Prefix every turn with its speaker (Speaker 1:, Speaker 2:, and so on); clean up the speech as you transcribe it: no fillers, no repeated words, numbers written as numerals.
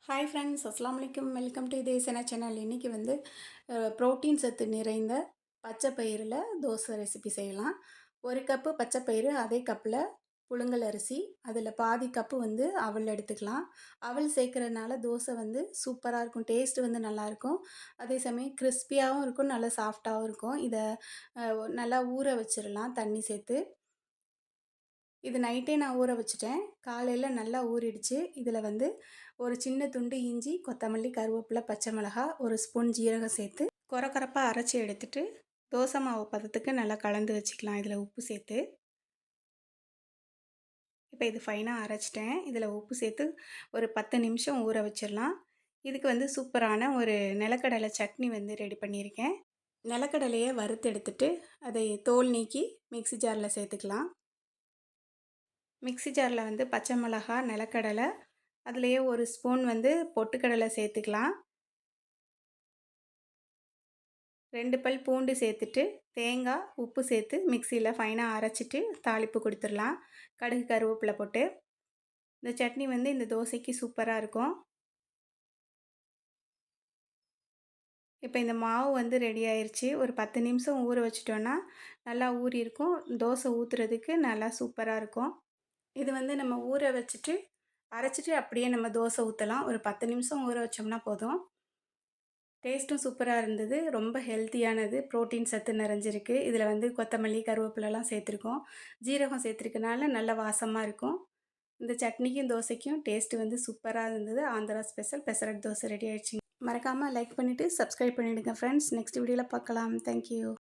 Speaker 1: Hi friends, அஸ்ஸலாமு அலைக்கும். Welcome to Desana channel. இன்றைக்கி வந்து புரோட்டீன் சத்து நிறைந்த பச்சை பயிரில் தோசை ரெசிபி செய்யலாம். 1 கப்பு பச்சை பயிறு, அதே கப்பில் புழுங்கல் அரிசி, அதில் பாதி கப்பு வந்து அவல் எடுத்துக்கலாம். அவல் சேர்க்குறதுனால தோசை வந்து சூப்பராக இருக்கும். டேஸ்ட்டு வந்து நல்லாயிருக்கும். அதே சமயம் கிறிஸ்பியாகவும் இருக்கும், நல்லா சாஃப்டாகவும் இருக்கும். இதை நல்லா ஊற வச்சிடலாம் தண்ணி சேர்த்து. இது நைட்டே நான் ஊற வச்சுட்டேன். காலையில் நல்லா ஊறிடுச்சு. இதில் வந்து ஒரு சின்ன துண்டு இஞ்சி, கொத்தமல்லி, கருவேப்பிலை, பச்சை மிளகாய், 1 ஸ்பூன் ஜீரகம் சேர்த்து கொரகொரப்பாக அரைச்சி எடுத்துட்டு தோசை மாவு பதத்துக்கு நல்லா கலந்து வச்சுக்கலாம். இதில் உப்பு சேர்த்து இப்போ இது ஃபைனாக அரைச்சிட்டேன். இதில் உப்பு சேர்த்து ஒரு 10 நிமிஷம் ஊற வச்சிடலாம். இதுக்கு வந்து சூப்பரான ஒரு நிலக்கடலை சட்னி வந்து ரெடி பண்ணியிருக்கேன். நிலக்கடலையை வறுத்து எடுத்துட்டு அதை தோல் நீக்கி மிக்ஸி ஜாரில் சேர்த்துக்கலாம். மிக்ஸி ஜாரில் வந்து பச்சை மிளகாய், நிலக்கடலை, அதுலேயே 1 ஸ்பூன் வந்து பொட்டுக்கடலை சேர்த்துக்கலாம். 2 பல் பூண்டு சேர்த்துட்டு தேங்காய், உப்பு சேர்த்து மிக்சியில் ஃபைனாக அரைச்சிட்டு தாளிப்பு கொடுத்துடலாம். கடுகு, கருவேப்பிலை போட்டு இந்த சட்னி வந்து இந்த தோசைக்கு சூப்பராக இருக்கும். இப்போ இந்த மாவு வந்து ரெடி ஆயிடுச்சு. ஒரு 10 நிமிஷம் ஊற வச்சிட்டோன்னா நல்லா ஊறி இருக்கும். தோசை ஊற்றுறதுக்கு நல்லா சூப்பராக இருக்கும். இது வந்து நம்ம ஊற வச்சுட்டு அரைச்சிட்டு அப்படியே நம்ம தோசை ஊற்றலாம். ஒரு 10 நிமிஷம் ஊற வச்சோம்னா போதும். டேஸ்ட்டும் சூப்பராக இருந்தது. ரொம்ப ஹெல்த்தியானது. புரோட்டீன் சத்து நிறைஞ்சிருக்கு. இதில் வந்து கொத்தமல்லி, கருவேப்பிலலாம் சேர்த்துருக்கோம். ஜீரகம் சேர்த்துருக்கனால நல்ல வாசமாக இருக்கும். இந்த சட்னிக்கும் தோசைக்கும் டேஸ்ட்டு வந்து சூப்பராக இருந்தது. ஆந்திரா ஸ்பெஷல் பெசரட் தோசை ரெடி ஆயிடுச்சுங்க. மறக்காமல் லைக் பண்ணிவிட்டு சப்ஸ்கிரைப் பண்ணிவிடுங்க ஃப்ரெண்ட்ஸ். நெக்ஸ்ட் வீடியோவில் பார்க்கலாம். தேங்க்யூ.